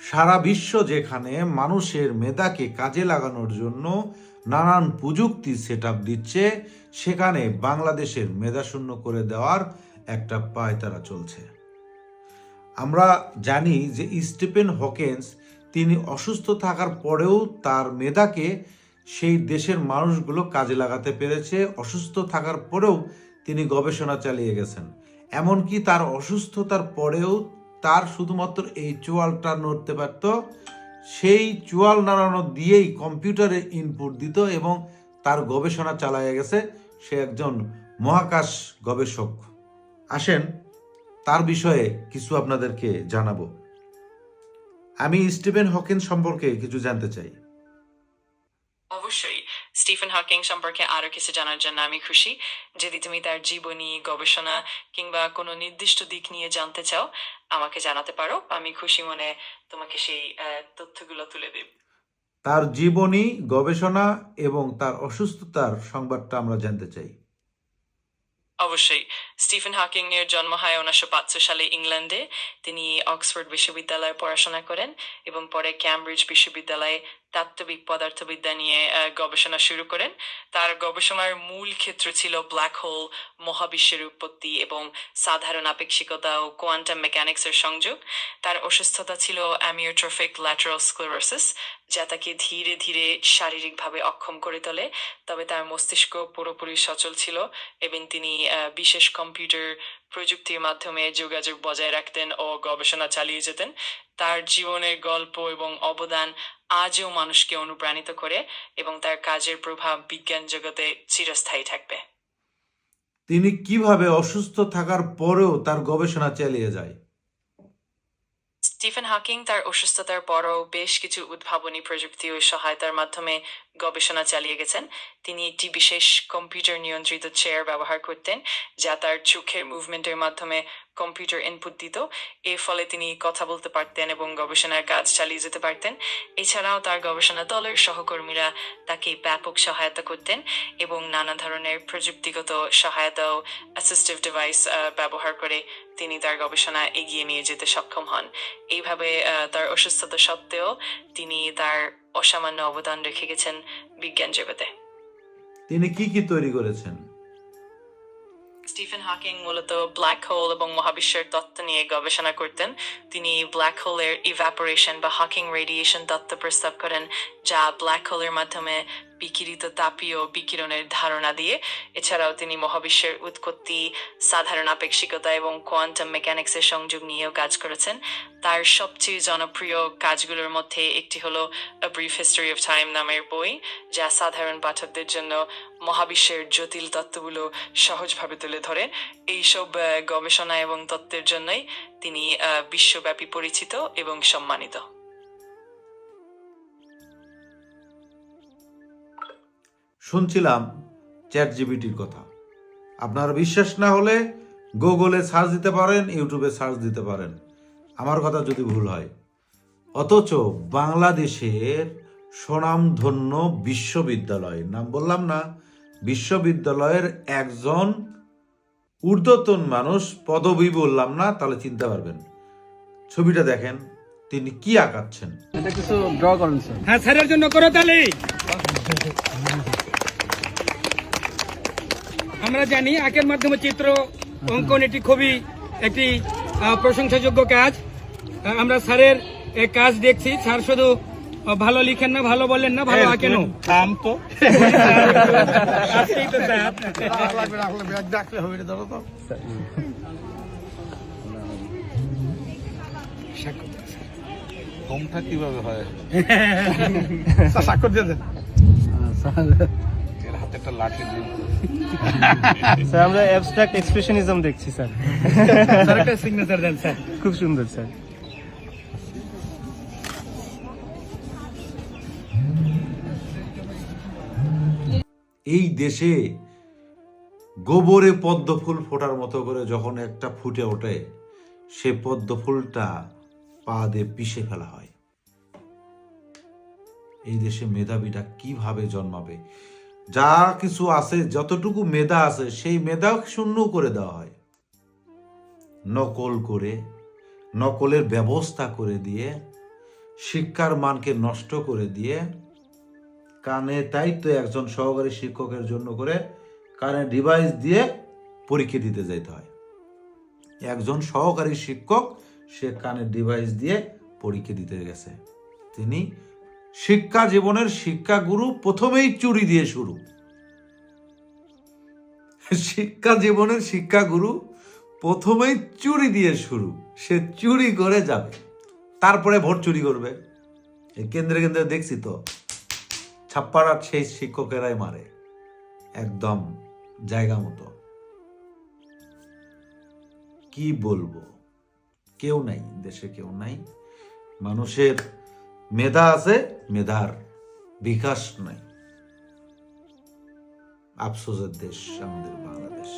সারা বিশ্ব যেখানে মানুষের মেধাকে কাজে লাগানোর জন্য নানান প্রযুক্তি সেট আপ দিচ্ছে, সেখানে বাংলাদেশের মেধাশূন্য করে দেওয়ার একটা পায়তারা চলছে। আমরা জানি যে স্টিফেন হকিন্স তিনি অসুস্থ থাকার পরেও তার মেধাকে সেই দেশের মানুষগুলো কাজে লাগাতে পেরেছে। অসুস্থ থাকার পরেও তিনি গবেষণা চালিয়ে গেছেন। এমনকি তার অসুস্থতার পরেও তার শুধুমাত্র এই চোয়ালটা নড়তে পারত, সেই চোয়াল নাড়ানো দিয়েই কম্পিউটারে ইনপুট দিত এবং তার গবেষণা চালিয়ে গেছে। সে একজন মহাকাশ গবেষক। আসেন তার বিষয়ে কিছু আপনাদেরকে জানাবো। আমি স্টিফেন হকিং সম্পর্কে কিছু জানতে চাই। অবশ্যই স্টিফেন হকিং সম্পর্কে আরো কিছু জানার জন্য আমি খুশি। যদি তুমি তার জীবনী, গবেষণা কিংবা কোনো নির্দিষ্ট দিক নিয়ে জানতে চাও, আমাকে জানাতে পারো। আমি খুশি মনে তোমাকে সেই তথ্যগুলো তুলে দেব। তার জীবনী, গবেষণা এবং তার অসুস্থতার সংবাদটা আমরা জানতে চাই। অবশ্যই স্টিফেন হকিং এর জন্ম হয় 1905 সালে ইংল্যান্ডে। তিনি অক্সফোর্ড বিশ্ববিদ্যালয়ে পড়াশোনা করেন এবং পরে ক্যামব্রিজ বিশ্ববিদ্যালয়ে তাত্ত্বিক পদার্থবিদ্যা নিয়ে গবেষণা শুরু করেন। তার গবেষণার মূল ক্ষেত্র ছিল ব্ল্যাক হোল, মহাবিশ্বের উৎপত্তি এবং সাধারণ আপেক্ষিকতা ও কোয়ান্টাম মেকানিক্সের সংযোগ। তার অসুস্থতা ছিল অ্যামিওট্রফিক ল্যাটারাল স্ক্লেরোসিস, যা তাকে ধীরে ধীরে শারীরিকভাবে অক্ষম করে তোলে। তবে তার মস্তিষ্ক পুরোপুরি সচল ছিল এবং তিনি বিশেষ কম্পিউটার প্রযুক্তির মাধ্যমে যোগাযোগ বজায় রাখতেন ও গবেষণা চালিয়ে যেতেন। তার জীবনের গল্প এবং অবদান আজও মানুষকে অনুপ্রাণিত করে এবং তার কাজের প্রভাব বিজ্ঞান জগতে চিরস্থায়ী থাকবে। তিনি কিভাবে অসুস্থ থাকার পরেও তার গবেষণা চালিয়ে যায়? স্টিফেন হকিং তার অসুস্থতার পরও বেশ কিছু উদ্ভাবনী প্রযুক্তি ও সহায়তার মাধ্যমে গবেষণা চালিয়ে গেছেন। তিনি একটি বিশেষ কম্পিউটার নিয়ন্ত্রিত চেয়ার ব্যবহার করতেন, যা তার চোখের মুভমেন্টের মাধ্যমে কম্পিউটার ইনপুট দিত। এর ফলে তিনি কথা বলতে পারতেন এবং গবেষণার কাজ চালিয়ে যেতে পারতেন। এছাড়াও তার গবেষণা দলের সহকর্মীরা তাকে ব্যাপক সহায়তা করতেন এবং নানা ধরনের প্রযুক্তিগত সহায়তা ও অ্যাসিস্টিভ ডিভাইস ব্যবহার করে তিনি তার গবেষণা এগিয়ে নিয়ে যেতে সক্ষম হন। এইভাবে তার অসুস্থতা সত্ত্বেও তিনি তার অসামান্য অবদান রেখে গেছেন বিজ্ঞান জগতে। তিনি কি কি তৈরি করেছেন? স্টিফেন হকিং মূলত ব্ল্যাক হোল এবং মহাবিশ্বের তত্ত্ব নিয়ে গবেষণা করতেন। তিনি ব্ল্যাক হোলের ইভাপোরেশন বা হকিং রেডিয়েশন তত্ত্ব প্রস্তাব করেন, যা ব্ল্যাক হোলের মাধ্যমে বিকিরিত তাপীয় বিকিরণের ধারণা দিয়ে। এছাড়াও তিনি মহাবিশ্বের উৎপত্তি, সাধারণ আপেক্ষিকতা এবং কোয়ান্টাম মেকানিক্সের সংযোগ নিয়েও কাজ করেছেন। তার সবচেয়ে জনপ্রিয় কাজগুলোর মধ্যে একটি হলো a brief history of time নামের বই, যা সাধারণ পাঠকদের জন্য মহাবিশ্বের জটিল তত্ত্বগুলো সহজভাবে তুলে ধরে। এইসব গবেষণা এবং তত্ত্বের জন্যই তিনি বিশ্বব্যাপী পরিচিত এবং সম্মানিত। শুনছিলাম চ্যাট জিপিটির কথা। আপনারা বিশ্বাস না হলে গুগলে সার্চ দিতে পারেন, ইউটিউবে সার্চ দিতে পারেন, আমার কথা যদি ভুল হয়। অথচ বাংলাদেশের স্বনামধন্য বিশ্ববিদ্যালয়, নাম বললাম না, বিশ্ববিদ্যালয়ের একজন ঊর্ধ্বতন মানুষ, পদবি বললাম না, তাহলে চিনতে পারবেন। ছবিটা দেখেন, তিনি কি আঁকাচ্ছেন। এটা কিছু ড্র করেন স্যার। হ্যাঁ, স্যারের জন্য করো তালি। আমরা জানি আঁকের মাধ্যমে চিত্র অঙ্কন এটি খুবই একটি প্রশংসাযোগ্য কাজ। আমরা স্যারের কাজ দেখছি। স্যার শুধু ভালো লিখেন না, ভালো বলেন না, ভালো আঁকেন। হোমটা কিভাবে হয়? স্বাক্ষর দিয়ে দেন এর হাতে একটা লাঠি দিন। স্যার আমরা অ্যাবস্ট্রাক্ট এক্সপ্রেশনিজম দেখছি স্যার। স্যার একটা সিগনেচার দেন স্যার। খুব সুন্দর স্যার। এই দেশে গোবরে পদ্ম ফুল ফোটার মতো করে যখন একটা ফুটে ওঠে, সে পদ্ম ফুলটা পা দিয়ে পিষে ফেলা হয়। এই দেশে মেধাবীরা কিভাবে জন্মাবে? যা কিছু আছে, যতটুকু মেধা আছে, সেই মেধাও শূন্য করে দেওয়া হয়। নকল করে, নকলের ব্যবস্থা করে দিয়ে শিক্ষার মানকে নষ্ট করে দিয়ে কানে, তাই তো একজন সহকারী শিক্ষকের জন্য করে কানে ডিভাইস দিয়ে পরীক্ষা দিতে যাইতে হয়। একজন সহকারী শিক্ষক সে কানে ডিভাইস দিয়ে পরীক্ষা দিতে গেছে। তিনি শিক্ষা জীবনের শিক্ষাগুরু, প্রথমেই চুরি দিয়ে শুরু। শিক্ষা জীবনের শিক্ষাগুরু প্রথমেই চুরি দিয়ে শুরু। সে চুরি করে যাবে, তারপরে ভোট চুরি করবে। এই কেন্দ্রে কেন্দ্রে দেখছি তো, ছাপ্পাড়ার সেই শিক্ষকেরাই মারে একদম জায়গা মতো। কি বলবো, কেউ নাই দেশে, কেউ নাই। মানুষের মেধা আছে, মেধার বিকাশ নাই। আফসোসের দেশ আমাদের বাংলাদেশ।